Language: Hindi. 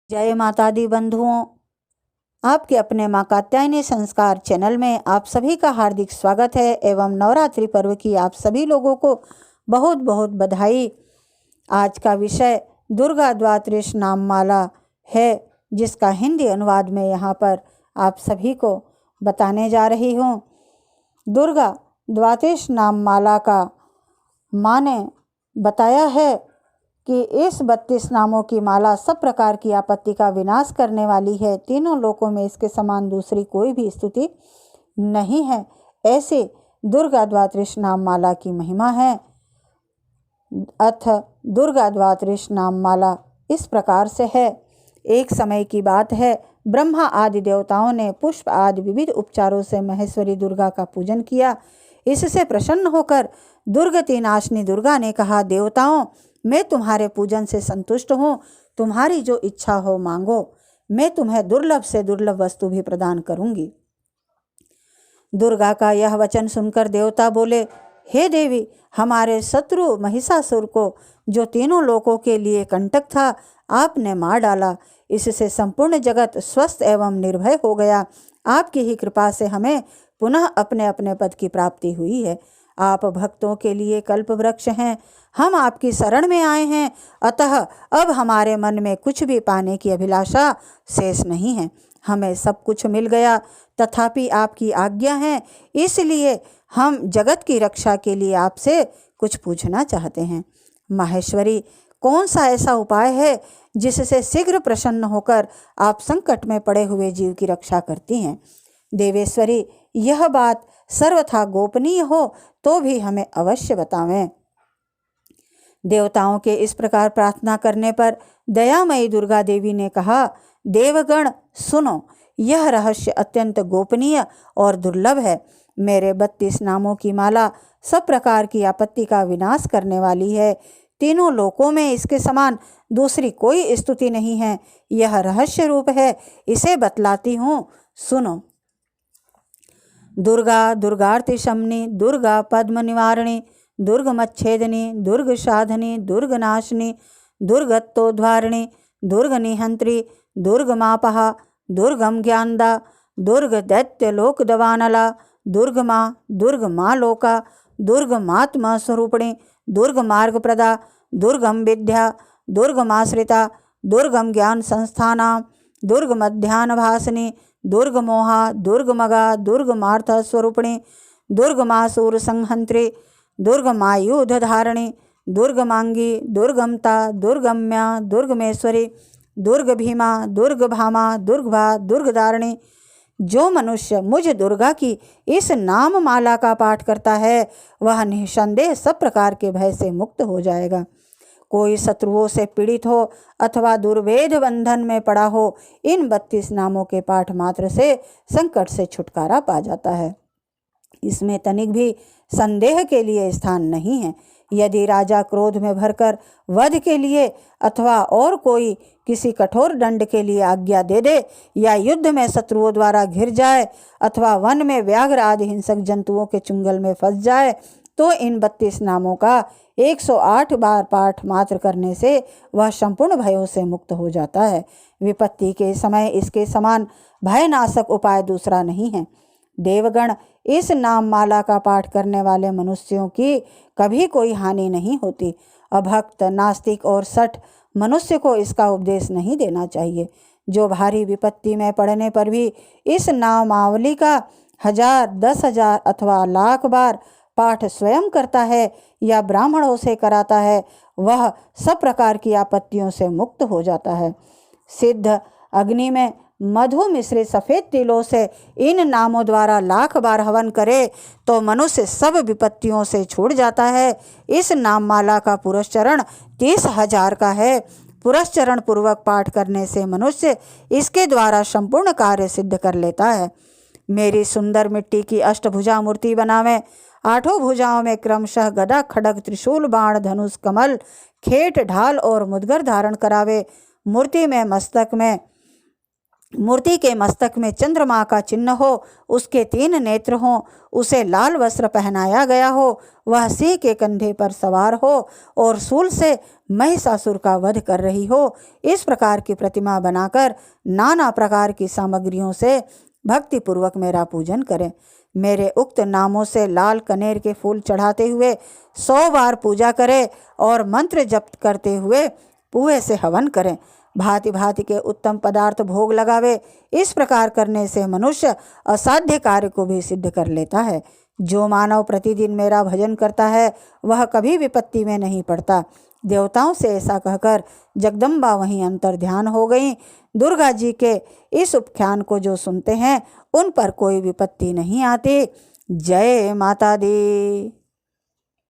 जय माता दी बंधुओं, आपके अपने माँ कात्यायनी संस्कार चैनल में आप सभी का हार्दिक स्वागत है एवं नवरात्रि पर्व की आप सभी लोगों को बहुत बहुत बधाई। आज का विषय दुर्गा द्वादश नाम माला है, जिसका हिंदी अनुवाद में यहाँ पर आप सभी को बताने जा रही हूँ। दुर्गा द्वादश नाम माला का माँ ने बताया है कि इस 32 नामों की माला सब प्रकार की आपत्ति का विनाश करने वाली है। तीनों लोकों में इसके समान दूसरी कोई भी स्तुति नहीं है। ऐसे दुर्गा द्वादश नाम माला की महिमा है। अथ दुर्गा द्वादश नाम माला इस प्रकार से है। एक समय की बात है, ब्रह्मा आदि देवताओं ने पुष्प आदि विविध उपचारों से महेश्वरी दुर्गा का पूजन किया। इससे प्रसन्न होकर दुर्गति नाशनी दुर्गा ने कहा, देवताओं, मैं तुम्हारे पूजन से संतुष्ट हूँ। तुम्हारी जो इच्छा हो मांगो, मैं तुम्हें दुर्लभ से दुर्लभ वस्तु भी प्रदान करूँगी। दुर्गा का यह वचन सुनकर देवता बोले, हे देवी, हमारे शत्रु महिषासुर को, जो तीनों लोकों के लिए कंटक था, आपने मार डाला। इससे संपूर्ण जगत स्वस्थ एवं निर्भय हो गया। आपकी ही कृपा से हमें पुनः अपने अपने पद की प्राप्ति हुई है। आप भक्तों के लिए कल्प वृक्ष हैं। हम आपकी शरण में आए हैं, अतः अब हमारे मन में कुछ भी पाने की अभिलाषा शेष नहीं है। हमें सब कुछ मिल गया, तथापि आपकी आज्ञा है, इसलिए हम जगत की रक्षा के लिए आपसे कुछ पूछना चाहते हैं। माहेश्वरी, कौन सा ऐसा उपाय है जिससे शीघ्र प्रसन्न होकर आप संकट में पड़े हुए जीव की रक्षा करती हैं? देवेश्वरी, यह बात सर्वथा गोपनीय हो तो भी हमें अवश्य बतावें। देवताओं के इस प्रकार प्रार्थना करने पर दयामयी दुर्गा देवी ने कहा, देवगण सुनो, यह रहस्य अत्यंत गोपनीय और दुर्लभ है। मेरे 32 नामों की माला सब प्रकार की आपत्ति का विनाश करने वाली है। तीनों लोकों में इसके समान दूसरी कोई स्तुति नहीं है। यह रहस्य रूप है, इसे बतलाती हूँ, सुनो। दुर्गा दुर्गार्ति शमनी, दुर्गा पद्म निवारणी, दुर्गमच्छेदनी, दुर्ग साधनी, दुर्ग नाशनी, दुर्गत्तोद्वारिणी, दुर्ग निहंत्री, दुर्ग मापहा, दुर्गम ज्ञानदा, दुर्ग दैत्य लोक दवानला, दुर्ग माँ लोका, दुर्ग मात्मा स्वरूपिणी, दुर्ग मार्ग प्रदा, दुर्गम विद्या, दुर्गमाश्रिता, दुर्गम ज्ञान संस्थाना, दुर्ग मध्यान्ह भासिनी, दुर्ग मोहा, दुर्ग मगा, दुर्ग मार्थ स्वरूपिणी, दुर्ग मासूर संहंत्री, दुर्ग मायुध धारिणी, दुर्ग मांगी, दुर्गमता, दुर्गम्या, दुर्गमेश्वरी, दुर्ग भीमा, दुर्ग भामा, दुर्गभा, दुर्गधारिणी। जो मनुष्य मुझ दुर्गा की इस नाम माला का पाठ करता है, वह निसंदेह सब प्रकार के भय से मुक्त हो जाएगा। कोई शत्रुओं से पीड़ित हो अथवा दुर्वेद बंधन में पड़ा हो, इन 32 नामों के पाठ मात्र से संकट से छुटकारा पा जाता है। इसमें तनिक भी संदेह के लिए स्थान नहीं है। यदि राजा क्रोध में भरकर वध के लिए अथवा और कोई किसी कठोर दंड के लिए आज्ञा दे दे, या युद्ध में शत्रुओं द्वारा घिर जाए अथवा वन में व्याघ्र आदि हिंसक जंतुओं के चुंगल में फंस जाए, तो इन 32 नामों का 108 बार पाठ मात्र करने से वह संपूर्ण भयों से मुक्त हो जाता है। विपत्ति के समय इसके समान भयनाशक उपाय दूसरा नहीं है। देवगण, इस नाम माला का पाठ करने वाले मनुष्यों की कभी कोई हानि नहीं होती। अभक्त, नास्तिक और सठ मनुष्य को इसका उपदेश नहीं देना चाहिए। जो भारी विपत्ति में पड़ने पर भी इस नामावली का 1000, 10,000 अथवा लाख बार पाठ स्वयं करता है या ब्राह्मणों से कराता है, वह सब प्रकार की आपत्तियों से मुक्त हो जाता है। सिद्ध अग्नि में मधु मिश्रित सफ़ेद तिलों से इन नामों द्वारा लाख बार हवन करे तो मनुष्य सब विपत्तियों से छूट जाता है। इस नाम माला का पुरस्चरण 30,000 का है। पुरस्चरण पूर्वक पाठ करने से मनुष्य इसके द्वारा संपूर्ण कार्य सिद्ध कर लेता है। मेरी सुंदर मिट्टी की अष्टभुजा मूर्ति बनावे। 8 भुजाओं में क्रमशः गदा, खड्ग, त्रिशूल, बाण, धनुष, कमल, खेट, ढाल और मुदगर धारण करावे। मूर्ति में मस्तक में मूर्ति के मस्तक में चंद्रमा का चिन्ह हो, उसके 3 नेत्र हों, उसे लाल वस्त्र पहनाया गया हो, वह सिंह के कंधे पर सवार हो और शूल से महिषासुर का वध कर रही हो। इस प्रकार की प्रतिमा बनाकर नाना प्रकार की सामग्रियों से भक्तिपूर्वक मेरा पूजन करें। मेरे उक्त नामों से लाल कनेर के फूल चढ़ाते हुए 100 बार पूजा करें और मंत्र जप करते हुए पुए से हवन करें। भांति भांति के उत्तम पदार्थ भोग लगावे। इस प्रकार करने से मनुष्य असाध्य कार्य को भी सिद्ध कर लेता है। जो मानव प्रतिदिन मेरा भजन करता है वह कभी विपत्ति में नहीं पड़ता। देवताओं से ऐसा कहकर जगदम्बा वहीं अंतर ध्यान हो गई। दुर्गा जी के इस उपाख्यान को जो सुनते हैं उन पर कोई विपत्ति नहीं आती। जय माता दी।